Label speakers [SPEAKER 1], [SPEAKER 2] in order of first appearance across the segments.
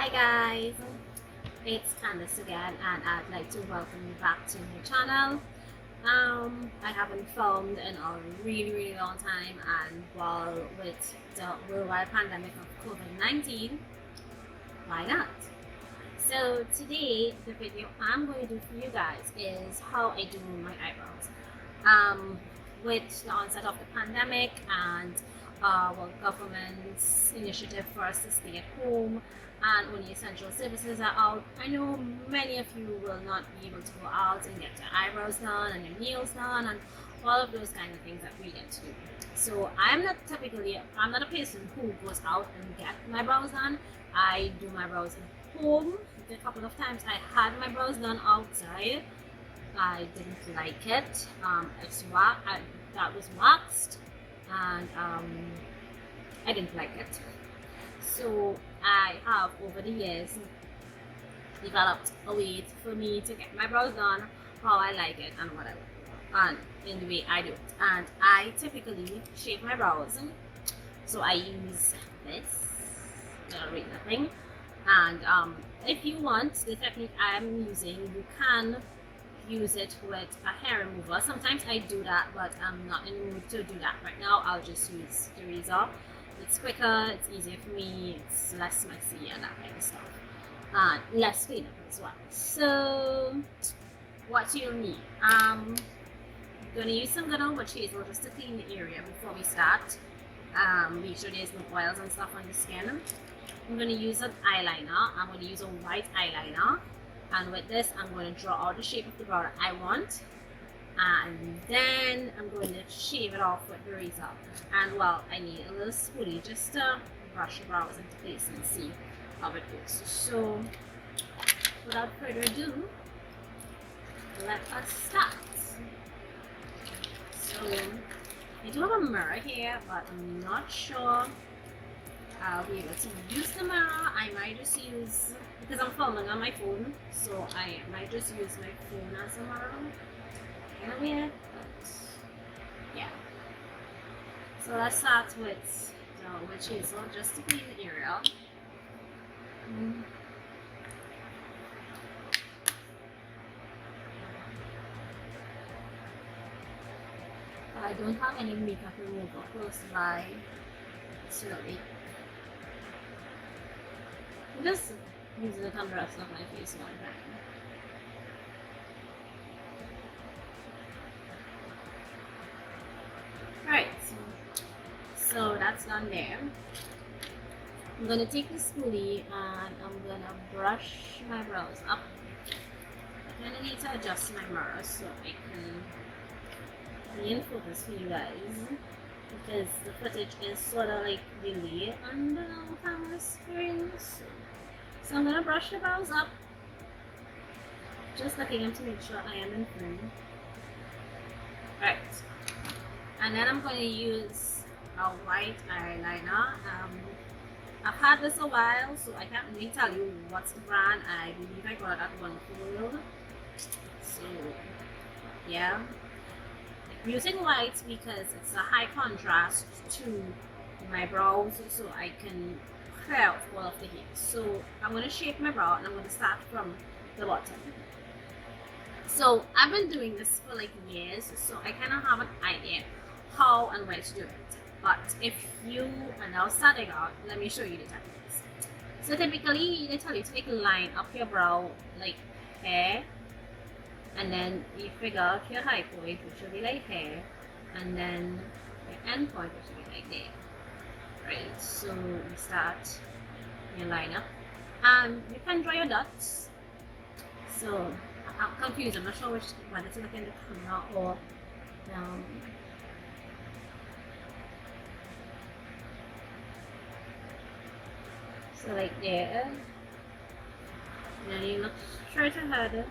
[SPEAKER 1] Hi guys, it's Candice again, and I'd like to welcome you back to my channel. I haven't filmed in a really long time, and while with the worldwide pandemic of COVID-19, why not? So today, the video I'm going to do for you guys is how I do my eyebrows. With the onset of the pandemic and our government's initiative for us to stay at home and only essential services are out, I know many of you will not be able to go out and get your eyebrows done and your nails done and all of those kind of things that we get to do. So I'm not a person who goes out and get my brows done. I do my brows at home. A couple of times I had my brows done outside. I didn't like it. That was waxed, and I didn't like it. So I have over the years developed a way for me to get my brows done how I like it and whatever, and in the way I do it. And I typically shape my brows. So I use this, really nothing. And if you want the technique I'm using, you can use it with a hair remover. Sometimes I do that, but I'm not in the mood to do that right now. I'll just use the razor. It's quicker, it's easier for me, it's less messy and that kind of stuff, and less cleanup as well. So what you'll need, I'm gonna use some good old witch hazel just to clean the area before we start. Make sure there's no oils and stuff on the skin. I'm going to use an eyeliner. I'm going to use a white eyeliner, and with this I'm going to draw out the shape of the brow that I want, and then I'm going to shave it off with the razor. And well, I need a little spoolie just to brush the brows into place and see how it goes. So without further ado, let us start. So I do have a mirror here, but I'm not sure I'll be able to use the mirror. I might just use, because I'm filming on my phone, so I might just use my phone as a mirror. Kind of weird, but yeah. So let's start with the witch hazel just to clean the area. I don't have any makeup remover close by, slowly. I'm just using it on the rest of my face one time. Right, so that's done there. I'm gonna take the spoolie and I'm gonna brush my brows up. I kinda need to adjust my mirror so I can be in focus for you guys, because the footage is sort of like delayed on the camera screen. So I'm going to brush the brows up, just looking to make sure I am in frame. Right, and then I'm going to use a white eyeliner. I've had this a while, so I can't really tell you what's the brand. I believe I got it at Wonderful World. So yeah, I'm using white because it's a high contrast to my brows, so I can clear out all of the hair. So I'm going to shape my brow, and I'm going to start from the bottom. So I've been doing this for like years, so I kind of have an idea how and where to do it. But if you are now starting out, let me show you the techniques. So typically they tell you to take a line up your brow like here, and then you figure out your high point, which will be like here, and then your end point, which will be like there. Right, so you start your liner, and you can draw your dots. So I'm confused, I'm not sure which whether to look in the camera or so like there, and then you look straight ahead and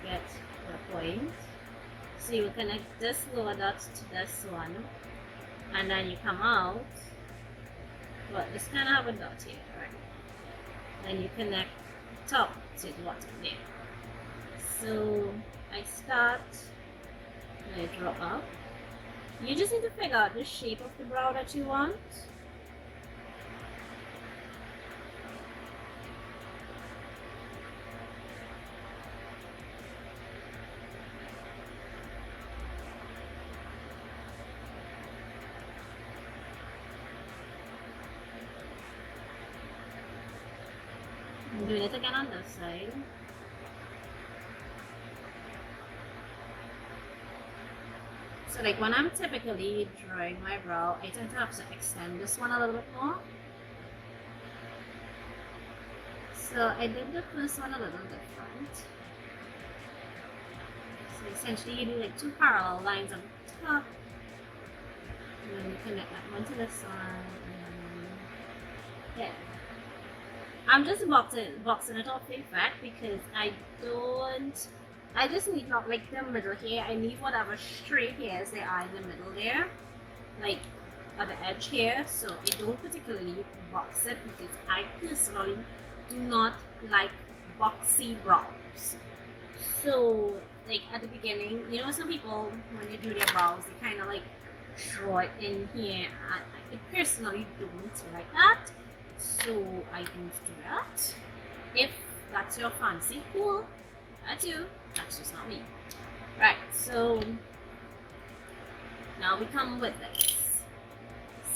[SPEAKER 1] get the point. So you connect this lower dot to this one, and then you come out, but this kind of have a dot here, right? Then you connect top to the bottom there. So I start, and I draw up. You just need to figure out the shape of the brow that you want. I'm doing it again on this side. So like when I'm typically drawing my brow, I tend to have to extend this one a little bit more. So I did the first one a little different. So essentially you do like two parallel lines on the top, and then you connect that one to this one, and yeah. I'm just boxing it off in fact because I just need not like the middle here. I leave whatever straight hairs there are in the middle there, like at the edge here. So I don't particularly box it because I personally do not like boxy brows. So like at the beginning, you know, some people when they do their brows, they kind of like draw it in here, and I personally don't like that. So I don't do that. If that's your fancy, cool. That too. That's just not me. Right, so now we come with this.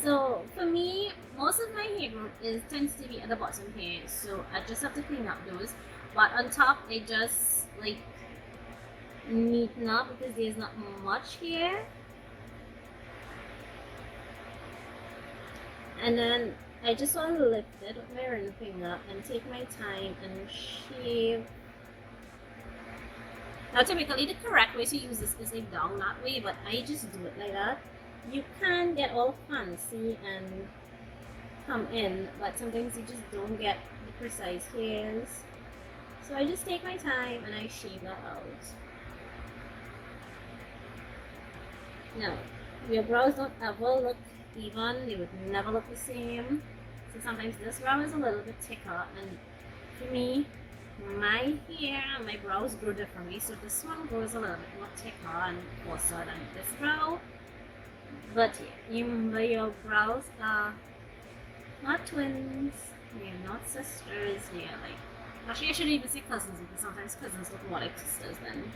[SPEAKER 1] So for me, most of my hair growth tends to be at the bottom here, so I just have to clean up those. But on top, I just like neaten up because there's not much here. And then I just want to lift it with my ring finger and take my time and shave. Now typically the correct way to use this is like down that way, but I just do it like that. You can get all fancy and come in, but sometimes you just don't get the precise hairs. So I just take my time and I shave that out. Now, your brows don't ever look even, they would never look the same. So sometimes this brow is a little bit thicker, and for me, my hair and my brows grow differently, so this one grows a little bit more thicker and coarser than this brow. But yeah, your brows are not twins, they're not sisters, they're like, actually I shouldn't even say cousins because sometimes cousins look more like sisters than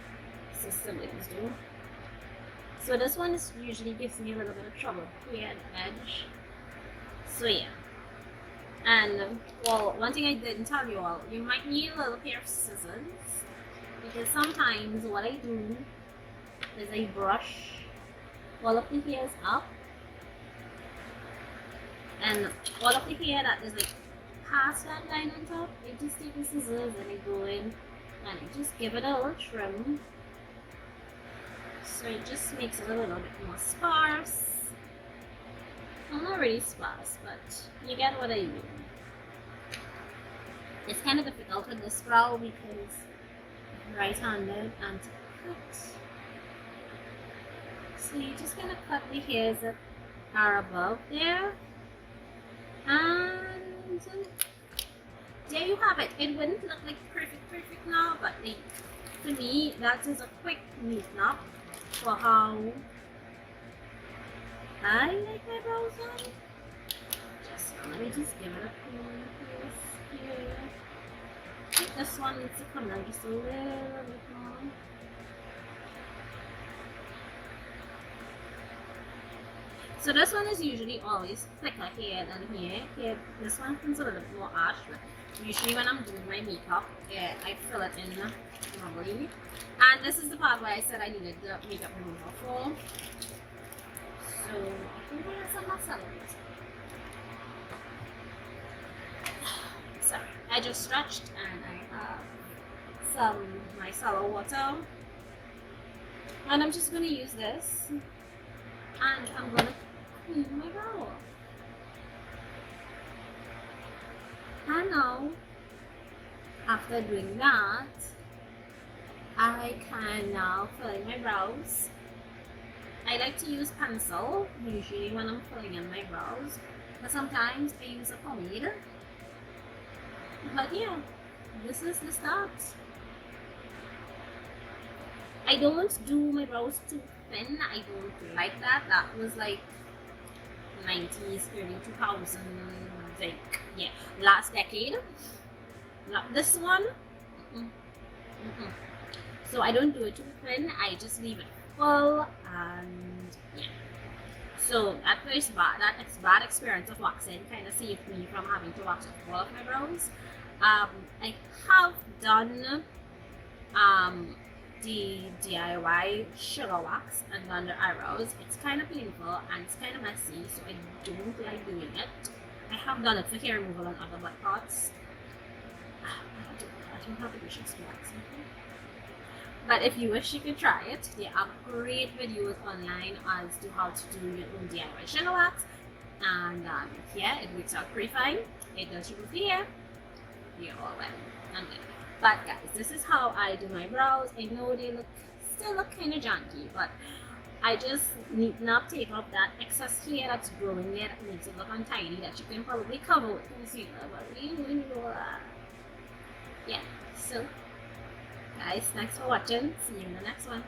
[SPEAKER 1] siblings do. So this one usually gives me a little bit of trouble here at the edge. So yeah. And well, one thing I didn't tell you all, you might need a little pair of scissors because sometimes what I do is I brush all of the hairs up, and all of the hair that is like past that line on top, I just take the scissors and I go in and I just give it a little trim. So it just makes it a little bit more sparse. Well, not really sparse, but you get what I mean. It's kind of difficult with this brow because I'm right-handed and to cut. So you're just gonna cut the hairs that are above there, and there you have it. It wouldn't look like perfect now, but to me that is a quick neaten up for how I like my brows on. Let me just give it a few here. I think this one needs to come down just a little bit more. So this one is usually always thicker here than here. This one comes a little bit more harsh, but usually when I'm doing my makeup, I fill it in normally. And this is the part where I said I needed the makeup remover for. So I think I have some mascara. Sorry, I just stretched and I have some micellar water. And I'm just going to use this and I'm going to clean my brow. And now, after doing that, I can now fill in my brows. I like to use pencil usually when I'm filling in my brows, but sometimes I use a pomade. But yeah, this is the start. I don't do my brows too thin. I don't like that. That was like 90s, early 2000s, like yeah, last decade. Not this one. So I don't do it too thin. I just leave it full, and yeah. So at first, that bad experience of waxing kind of saved me from having to wax all of my brows. I have done the DIY sugar wax and done the eyebrows. It's kind of painful and it's kind of messy, so I don't like doing it. I have done it for hair removal and other butt parts. I don't have the patience to wax it. But if you wish, you can try it. There are great videos online as to how to do your own DIY sugar wax. And yeah, it works out pretty fine. It does remove hair. You're all well. I'm good. But guys, this is how I do my brows. I know they still look kind of janky, but I just need not take off that excess hair that's growing there that makes it look untidy that you can probably cover with concealer, but we don't need all that. Yeah, so guys, thanks for watching. See you in the next one. Bye.